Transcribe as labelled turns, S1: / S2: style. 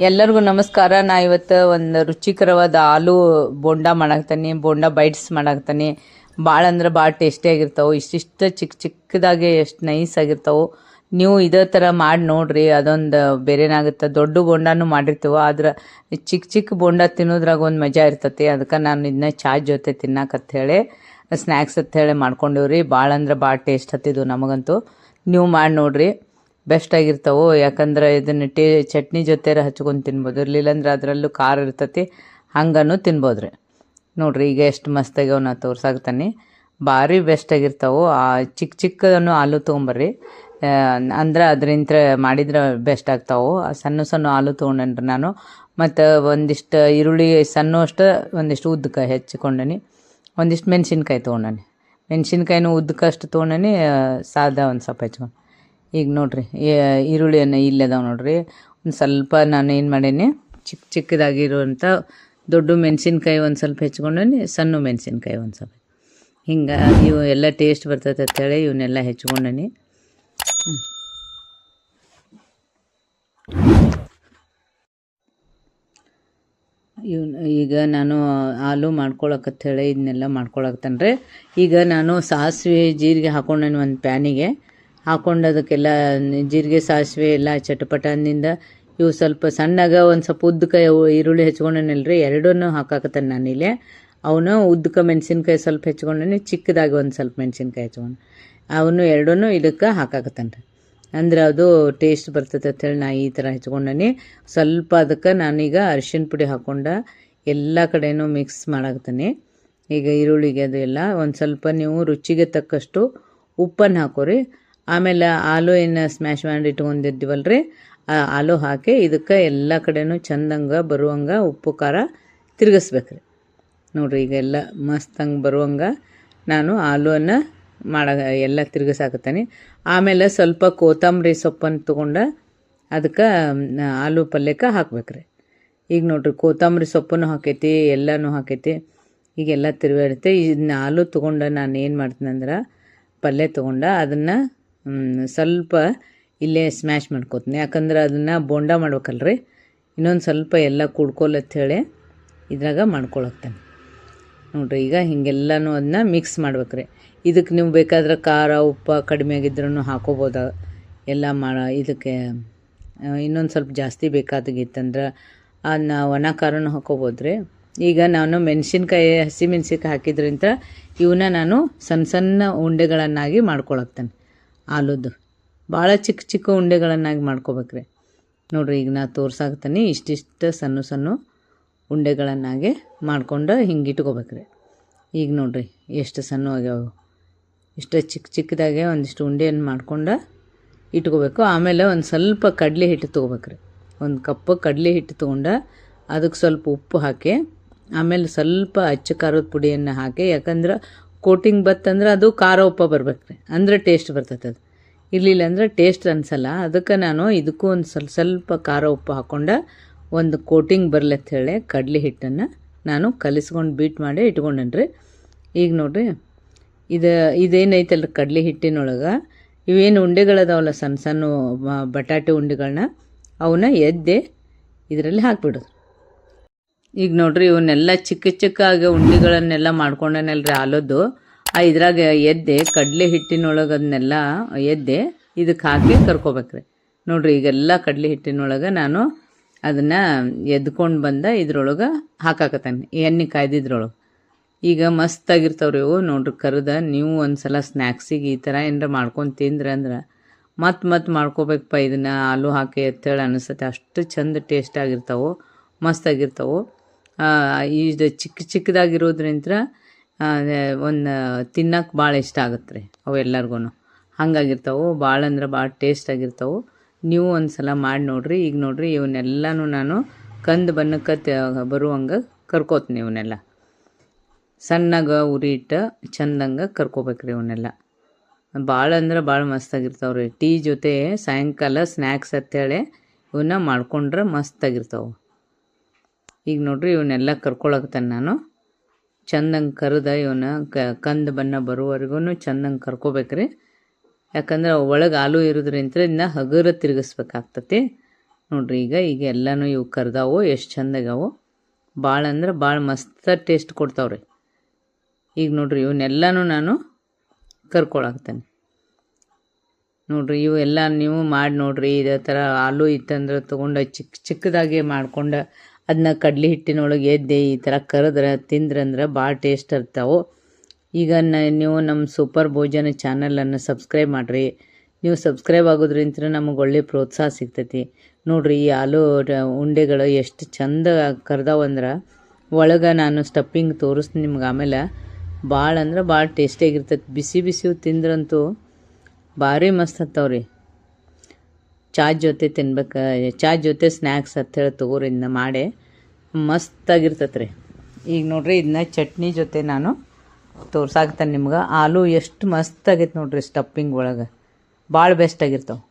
S1: ಎಲ್ಲರಿಗೂ ನಮಸ್ಕಾರ. ನಾ ಇವತ್ತು ಒಂದು ರುಚಿಕರವಾದ ಆಲೂ ಬೋಂಡ ಮಾಡಾಕ್ತಾನೆ, ಬೋಂಡ ಬೈಟ್ಸ್ ಮಾಡಾಕ್ತಾನೆ. ಭಾಳ ಅಂದ್ರೆ ಭಾಳ ಟೇಸ್ಟಿಯಾಗಿರ್ತಾವೆ. ಇಷ್ಟಿಷ್ಟು ಚಿಕ್ಕ ಚಿಕ್ಕದಾಗೆ ಎಷ್ಟು ನೈಸ್ ಆಗಿರ್ತಾವೆ. ನೀವು ಇದೇ ಥರ ಮಾಡಿ ನೋಡ್ರಿ, ಅದೊಂದು ಬೇರೆನಾಗುತ್ತೆ. ದೊಡ್ಡ ಬೋಂಡನೂ ಮಾಡಿರ್ತೀವಿ, ಆದ್ರೆ ಚಿಕ್ಕ ಚಿಕ್ಕ ಬೋಂಡ ತಿನ್ನೋದ್ರಾಗ ಒಂದು ಮಜಾ ಇರ್ತೈತಿ. ಅದಕ್ಕೆ ನಾನು ಇದನ್ನ ಚಾ ಜೊತೆ ತಿನ್ನಕತ್ತೇಳಿ ಸ್ನ್ಯಾಕ್ಸ್ ಅಂತೇಳಿ ಮಾಡ್ಕೊಂಡಿವ್ರಿ. ಭಾಳ ಅಂದ್ರೆ ಭಾಳ ಟೇಸ್ಟ್ ಹತ್ತಿದ್ವು ನಮಗಂತೂ. ನೀವು ಮಾಡಿ ನೋಡ್ರಿ, ಬೆಸ್ಟ್ ಆಗಿರ್ತಾವೆ. ಯಾಕಂದ್ರೆ ಇದನ್ನು ಚಟ್ನಿ ಜೊತೆ ಹಚ್ಕೊಂಡು ತಿನ್ಬೋದು, ಇರ್ಲಿಲ್ಲಂದ್ರೆ ಅದರಲ್ಲೂ ಖಾರ ಇರ್ತೈತಿ, ಹಂಗನೂ ತಿನ್ಬೋದ್ರಿ. ನೋಡ್ರಿ ಈಗ ಎಷ್ಟು ಮಸ್ತಾಗ್ಯಾವ, ನಾ ತೋರ್ಸಾಕ್ತಾನೆ. ಭಾರಿ ಬೆಸ್ಟ್ ಆಗಿರ್ತಾವೆ. ಚಿಕ್ಕ ಚಿಕ್ಕದನ್ನು ಆಲೂ ತೊಗೊಂಬರ್ರಿ, ಅಂದ್ರೆ ಅದರಿಂದ ಮಾಡಿದ್ರೆ ಬೆಸ್ಟ್ ಆಗ್ತಾವೆ. ಸಣ್ಣ ಸಣ್ಣ ಆಲೂ ತೊಗೊಂಡೇನ್ರಿ ನಾನು. ಮತ್ತು ಒಂದಿಷ್ಟು ಈರುಳ್ಳಿ ಸಣ್ಣ ಅಷ್ಟು ಒಂದಿಷ್ಟು ಉದ್ದಕ್ಕೆ ಹೆಚ್ಚಿಕೊಂಡನಿ. ಒಂದಿಷ್ಟು ಮೆಣಸಿನ್ಕಾಯಿ ತೊಗೊಂಡನಿ. ಮೆಣಸಿನ್ಕಾಯಿನೂ ಉದ್ದಕ್ಕಷ್ಟು ತೊಗೊಂಡನಿ, ಸಾದಾ ಒಂದು ಸ್ವಲ್ಪ ಹೆಚ್ಕೊಂಡು. ಈಗ ನೋಡ್ರಿ ಈರುಳ್ಳಿಯನ್ನು ಇಲ್ಲದಾವೆ ನೋಡ್ರಿ. ಒಂದು ಸ್ವಲ್ಪ ನಾನು ಏನು ಮಾಡೀನಿ, ಚಿಕ್ಕ ಚಿಕ್ಕದಾಗಿರುವಂಥ ದೊಡ್ಡ ಮೆಣಸಿನ್ಕಾಯಿ ಒಂದು ಸ್ವಲ್ಪ ಹೆಚ್ಕೊಂಡೀನಿ, ಸಣ್ಣ ಮೆಣಸಿನ್ಕಾಯಿ ಒಂದು ಸ್ವಲ್ಪ. ಹಿಂಗೆ ಇವು ಎಲ್ಲ ಟೇಸ್ಟ್ ಬರ್ತೈತೆ ಅಂತೇಳಿ ಇವನ್ನೆಲ್ಲ ಹೆಚ್ಕೊಂಡೀನಿ. ಈಗ ನಾನು ಆಲೂ ಮಾಡ್ಕೊಳಕತ್ತೇಳಿ ಇದನ್ನೆಲ್ಲ ಮಾಡ್ಕೊಳಕ್ತಾನೆ ರೀ. ಈಗ ನಾನು ಸಾಸಿವೆ ಜೀರಿಗೆ ಹಾಕೊಂಡೇನಿ ಒಂದು ಪ್ಯಾನಿಗೆ. ಹಾಕೊಂಡು ಅದಕ್ಕೆಲ್ಲ ಜೀರಿಗೆ ಸಾಸಿವೆ ಎಲ್ಲ ಚಟಪಟ ಅಂದಿಂದ ಇವು ಸ್ವಲ್ಪ ಸಣ್ಣಗ ಒಂದು ಸ್ವಲ್ಪ ಉದ್ದಕ್ಕೆ ಈರುಳ್ಳಿ ಹೆಚ್ಕೊಂಡೇನಲ್ರಿ, ಎರಡನ್ನೂ ಹಾಕಾಕತ್ತೇನೆ ನಾನಿಲ್ಲಿ. ಅವನು ಉದ್ದಕ್ಕೆ ಮೆಣಸಿನ್ಕಾಯಿ ಸ್ವಲ್ಪ ಹೆಚ್ಕೊಂಡೇನಿ, ಚಿಕ್ಕದಾಗಿ ಒಂದು ಸ್ವಲ್ಪ ಮೆಣಸಿನ್ಕಾಯಿ ಹೆಚ್ಕೊಂಡು ಅವನು ಎರಡನ್ನೂ ಇದಕ್ಕೆ ಹಾಕಾಕತ್ತೇನೆ ರೀ. ಅಂದ್ರೆ ಅದು ಟೇಸ್ಟ್ ಬರ್ತೈತೆ ಅಂತೇಳಿ ನಾ ಈ ಥರ ಹೆಚ್ಕೊಂಡೇನಿ. ಸ್ವಲ್ಪ ಅದಕ್ಕೆ ನಾನೀಗ ಅರಿಶಿನ ಪುಡಿ ಹಾಕ್ಕೊಂಡು ಎಲ್ಲ ಕಡೆಯೂ ಮಿಕ್ಸ್ ಮಾಡಾಕ್ತೀನಿ. ಈಗ ಈರುಳ್ಳಿಗೆ ಅದು ಎಲ್ಲ ಒಂದು ಸ್ವಲ್ಪ ನೀವು ರುಚಿಗೆ ತಕ್ಕಷ್ಟು ಉಪ್ಪನ್ನು ಹಾಕೋರಿ. ಆಮೇಲೆ ಆಲೂ ಏನು ಸ್ಮ್ಯಾಶ್ ಮಾಡಿ ಇಟ್ಕೊಂಡಿದ್ದೀವಲ್ರಿ, ಆ ಆಲೂ ಹಾಕಿ ಇದಕ್ಕೆ ಎಲ್ಲ ಕಡೆಯೂ ಚಂದಂಗೆ ಬರುವಂಗೆ ಉಪ್ಪು ಖಾರ ತಿರುಗಿಸ್ಬೇಕ್ರಿ. ನೋಡಿರಿ ಈಗ ಎಲ್ಲ ಮಸ್ತಂಗೆ ಬರುವಂಗೆ ನಾನು ಆಲೂವನ್ನು ಎಲ್ಲ ತಿರುಗಿಸಾಕತ್ತೀನಿ. ಆಮೇಲೆ ಸ್ವಲ್ಪ ಕೊತ್ತಂಬರಿ ಸೊಪ್ಪನ್ನು ತೊಗೊಂಡು ಅದಕ್ಕೆ ಆಲೂ ಪಲ್ಯಕ್ಕೆ ಹಾಕ್ಬೇಕ್ರಿ. ಈಗ ನೋಡಿರಿ ಕೊತ್ತಂಬರಿ ಸೊಪ್ಪನ್ನು ಹಾಕೈತಿ, ಎಲ್ಲನೂ ಹಾಕೈತಿ. ಈಗೆಲ್ಲ ತಿರುಗಾಡುತ್ತೆ. ಇದನ್ನ ಆಲೂ ತೊಗೊಂಡು ನಾನು ಏನು ಮಾಡ್ತೀನಿ ಅಂದ್ರೆ, ಪಲ್ಯ ತೊಗೊಂಡು ಅದನ್ನು ಸ್ವಲ್ಪ ಇಲ್ಲೇ ಸ್ಮ್ಯಾಶ್ ಮಾಡ್ಕೋತೀನಿ. ಯಾಕಂದ್ರೆ ಅದನ್ನು ಬೋಂಡ ಮಾಡ್ಬೇಕಲ್ರಿ, ಇನ್ನೊಂದು ಸ್ವಲ್ಪ ಎಲ್ಲ ಕುಡ್ಕೊಲತ್ತೇಳಿ ಇದ್ರಾಗ ಮಾಡ್ಕೊಳಕ್ತಾನೆ. ನೋಡಿರಿ ಈಗ ಹಿಂಗೆಲ್ಲನೂ ಅದನ್ನ ಮಿಕ್ಸ್ ಮಾಡ್ಬೇಕ್ರಿ. ಇದಕ್ಕೆ ನೀವು ಬೇಕಾದ್ರೆ ಖಾರ ಉಪ್ಪು ಕಡಿಮೆ ಆಗಿದ್ರೂ ಹಾಕೋಬೋದು. ಎಲ್ಲ ಇದಕ್ಕೆ ಇನ್ನೊಂದು ಸ್ವಲ್ಪ ಜಾಸ್ತಿ ಬೇಕಾದಾಗಿತ್ತಂದ್ರೆ ಅದನ್ನ ಒಣ ಖಾರನೂ ಹಾಕೋಬೋದ್ರಿ. ಈಗ ನಾನು ಮೆಣಸಿನ್ಕಾಯಿ ಹಸಿ ಮೆಣಸಿನ್ಕಾಯಿ ಹಾಕಿದ್ರಿಂದ ಇವನ್ನ ನಾನು ಸಣ್ಣ ಸಣ್ಣ ಉಂಡೆಗಳನ್ನಾಗಿ ಮಾಡ್ಕೊಳಕ್ತಾನೆ. ಆಲೂದು ಭಾಳ ಚಿಕ್ಕ ಚಿಕ್ಕ ಉಂಡೆಗಳನ್ನಾಗಿ ಮಾಡ್ಕೋಬೇಕ್ರಿ. ನೋಡಿರಿ ಈಗ ನಾ ತೋರ್ಸಾಕ್ತಾನೆ. ಇಷ್ಟಿಷ್ಟು ಸಣ್ಣ ಸಣ್ಣ ಉಂಡೆಗಳನ್ನಾಗಿ ಮಾಡ್ಕೊಂಡು ಹಿಂಗೆ ಇಟ್ಕೋಬೇಕ್ರಿ. ಈಗ ನೋಡಿರಿ ಎಷ್ಟು ಸಣ್ಣ ಆಗ್ಯಾವ. ಇಷ್ಟು ಚಿಕ್ಕ ಚಿಕ್ಕದಾಗೆ ಒಂದಿಷ್ಟು ಉಂಡೆಯನ್ನು ಮಾಡ್ಕೊಂಡು ಇಟ್ಕೋಬೇಕು. ಆಮೇಲೆ ಒಂದು ಸ್ವಲ್ಪ ಕಡಲೆ ಹಿಟ್ಟು ತೊಗೋಬೇಕ್ರಿ. ಒಂದು ಕಪ್ ಕಡಲೆ ಹಿಟ್ಟು ತೊಗೊಂಡು ಅದಕ್ಕೆ ಸ್ವಲ್ಪ ಉಪ್ಪು ಹಾಕಿ, ಆಮೇಲೆ ಸ್ವಲ್ಪ ಅಚ್ಚ ಖಾರದ ಪುಡಿಯನ್ನು ಹಾಕಿ. ಯಾಕಂದ್ರೆ ಕೋಟಿಂಗ್ ಬತ್ತಂದ್ರೆ ಅದು ಖಾರ ಉಪ್ಪು ಬರ್ಬೇಕ್ರಿ, ಅಂದರೆ ಟೇಸ್ಟ್ ಬರ್ತೈತೆ. ಅದು ಇರಲಿಲ್ಲ ಅಂದರೆ ಟೇಸ್ಟ್ ಅನಿಸಲ್ಲ. ಅದಕ್ಕೆ ನಾನು ಇದಕ್ಕೂ ಒಂದು ಸ್ವಲ್ಪ ಖಾರ ಉಪ್ಪು ಹಾಕ್ಕೊಂಡು ಒಂದು ಕೋಟಿಂಗ್ ಬರ್ಲತ್ತ ಹೇಳಿ ಕಡಲೆ ಹಿಟ್ಟನ್ನು ನಾನು ಕಲಿಸ್ಕೊಂಡು ಬೀಟ್ ಮಾಡಿ ಇಟ್ಕೊಂಡೇನ್ರಿ. ಈಗ ನೋಡಿರಿ ಇದೇನೈತಲ್ಲ ಕಡಲೆ ಹಿಟ್ಟಿನೊಳಗೆ ಇವೇನು ಉಂಡೆಗಳದಾವಲ್ಲ ಸಣ್ಣ ಸಣ್ಣ ಬಟಾಟೆ ಉಂಡೆಗಳನ್ನ ಅವನ್ನ ಎದ್ದೆ ಇದರಲ್ಲಿ ಹಾಕ್ಬಿಡೋದು. ಈಗ ನೋಡಿರಿ ಇವನ್ನೆಲ್ಲ ಚಿಕ್ಕ ಚಿಕ್ಕ ಉಂಡೆಗಳನ್ನೆಲ್ಲ ಮಾಡ್ಕೊಂಡೇನಲ್ರಿ ಆಲೂದು. ಇದ್ರಾಗ ಎದ್ದೆ ಕಡಲೆ ಹಿಟ್ಟಿನೊಳಗೆ ಅದನ್ನೆಲ್ಲ ಎದ್ದೆ ಇದಕ್ಕೆ ಹಾಕಿ ಕರ್ಕೋಬೇಕ್ರಿ. ನೋಡಿರಿ ಈಗೆಲ್ಲ ಕಡಲೆ ಹಿಟ್ಟಿನೊಳಗೆ ನಾನು ಅದನ್ನು ಎದ್ಕೊಂಡು ಬಂದ ಇದ್ರೊಳಗೆ ಹಾಕಾಕತ್ತಾನೆ, ಎಣ್ಣೆ ಕಾಯ್ದಿದ್ರೊಳಗೆ. ಈಗ ಮಸ್ತಾಗಿರ್ತಾವ್ರಿ ಇವು. ನೋಡ್ರಿ ಕರೆದ ನೀವು ಒಂದು ಸಲ ಸ್ನ್ಯಾಕ್ಸಿಗೆ ಈ ಥರ ಏನಾರ ಮಾಡ್ಕೊಂಡು ತಿಂದ್ರೆ ಅಂದ್ರೆ ಮತ್ತೆ ಮಾಡ್ಕೋಬೇಕಪ್ಪ ಇದನ್ನು ಆಲೂ ಹಾಕಿ ಅಂತೇಳಿ ಅನಿಸುತ್ತೆ. ಅಷ್ಟು ಚಂದ ಟೇಸ್ಟ್ ಆಗಿರ್ತಾವೆ, ಮಸ್ತಾಗಿರ್ತಾವೆ. ಇದು ಚಿಕ್ಕ ಚಿಕ್ಕದಾಗಿರೋದ್ರಿಂದ ಒಂದು ತಿನ್ನಕ್ಕೆ ಭಾಳ ಇಷ್ಟ ಆಗುತ್ತೆ ರೀ ಅವು ಎಲ್ಲರಿಗೂ. ಹಂಗಾಗಿರ್ತಾವೆ, ಭಾಳ ಅಂದ್ರೆ ಭಾಳ ಟೇಸ್ಟ್ ಆಗಿರ್ತಾವೆ. ನೀವು ಒಂದು ಸಲ ಮಾಡಿ ನೋಡಿರಿ. ಈಗ ನೋಡಿರಿ ಇವನ್ನೆಲ್ಲನೂ ನಾನು ಕಂದು ಬಣ್ಣಕ್ಕೆ ಬರುವಂಗೆ ಕರ್ಕೋತೀನಿ. ಇವನ್ನೆಲ್ಲ ಸಣ್ಣಗೆ ಉರಿ ಇಟ್ಟು ಚಂದಂಗೆ ಕರ್ಕೋಬೇಕ್ರಿ. ಇವನ್ನೆಲ್ಲ ಭಾಳ ಅಂದ್ರೆ ಭಾಳ ಮಸ್ತಾಗಿರ್ತಾವೆ ರೀ. ಟೀ ಜೊತೆ ಸಾಯಂಕಾಲ ಸ್ನ್ಯಾಕ್ಸ್ ಅಂತೇಳಿ ಇವನ್ನ ಮಾಡ್ಕೊಂಡ್ರೆ ಮಸ್ತಾಗಿರ್ತಾವೆ. ಈಗ ನೋಡಿರಿ ಇವನ್ನೆಲ್ಲ ಕರ್ಕೊಳಕ್ತಾನೆ ನಾನು. ಚಂದಂಗೆ ಕರೆದ ಇವನ್ನ ಕಂದು ಬಣ್ಣ ಬರುವವರೆಗೂ ಚಂದಂಗೆ ಕರ್ಕೋಬೇಕ್ರಿ. ಯಾಕಂದ್ರೆ ಒಳಗೆ ಆಲೂ ಇರೋದ್ರಿಂದ ಇದನ್ನ ಹಗುರ ತಿರುಗಿಸ್ಬೇಕಾಗ್ತತಿ. ನೋಡ್ರಿ ಈಗ ಎಲ್ಲನೂ ಇವು ಕರ್ದಾವು, ಎಷ್ಟು ಚಂದಾಗವು, ಭಾಳ ಅಂದ್ರೆ ಭಾಳ ಮಸ್ತ್ ಟೇಸ್ಟ್ ಕೊಡ್ತಾವ್ರಿ. ಈಗ ನೋಡ್ರಿ ಇವನ್ನೆಲ್ಲನೂ ನಾನು ಕರ್ಕೊಳಾಕ್ತೇನೆ. ನೋಡ್ರಿ ಇವು ಎಲ್ಲ ನೀವು ಮಾಡಿ ನೋಡ್ರಿ. ಇದೇ ಥರ ಆಲೂ ಇತ್ತಂದ್ರೆ ತೊಗೊಂಡು ಚಿಕ್ಕದಾಗಿ ಮಾಡ್ಕೊಂಡು ಅದನ್ನ ಕಡ್ಲೆ ಹಿಟ್ಟಿನೊಳಗೆ ಎದ್ದೆ ಈ ಥರ ಕರೆದ್ರೆ ತಿಂದ್ರಂದ್ರೆ ಭಾಳ ಟೇಸ್ಟ್ ಇರ್ತಾವೆ. ಈಗ ನೀವು ನಮ್ಮ ಸೂಪರ್ ಭೋಜನ ಚಾನಲನ್ನು ಸಬ್ಸ್ಕ್ರೈಬ್ ಮಾಡಿರಿ. ನೀವು ಸಬ್ಸ್ಕ್ರೈಬ್ ಆಗೋದ್ರಿಂದ ನಮಗೆ ಒಳ್ಳೆ ಪ್ರೋತ್ಸಾಹ ಸಿಗ್ತೈತಿ. ನೋಡ್ರಿ ಈ ಆಲೂ ಉಂಡೆಗಳು ಎಷ್ಟು ಚಂದ ಕರ್ದಾವಂದ್ರೆ ಒಳಗೆ ನಾನು ಸ್ಟಫಿಂಗ್ ತೋರಿಸ್ತೀನಿ ನಿಮ್ಗೆ ಆಮೇಲೆ. ಭಾಳ ಅಂದ್ರೆ ಭಾಳ ಟೇಸ್ಟಿಯಾಗಿರ್ತೈತಿ. ಬಿಸಿ ಬಿಸಿವು ತಿಂದ್ರಂತೂ ಭಾರಿ ಮಸ್ತ್ ಹತ್ತವ್ರಿ. ಚಾ ಜೊತೆ ತಿನ್ಬೇಕು, ಚಾ ಜೊತೆ ಸ್ನ್ಯಾಕ್ಸ್ ಅಂತೇಳಿ ತೊಗೋರಿ ಇದನ್ನ ಮಾಡಿ, ಮಸ್ತಾಗಿರ್ತೈತೆ ರೀ. ಈಗ ನೋಡ್ರಿ ಇದನ್ನ ಚಟ್ನಿ ಜೊತೆ ನಾನು ತೋರ್ಸಾಕ್ತೇನೆ ನಿಮ್ಗೆ. ಆಲೂ ಎಷ್ಟು ಮಸ್ತ್ ಆಗೈತೆ ನೋಡ್ರಿ ಸ್ಟಫಿಂಗ್ ಒಳಗೆ, ಭಾಳ ಬೆಸ್ಟ್ ಆಗಿರ್ತಾವೆ.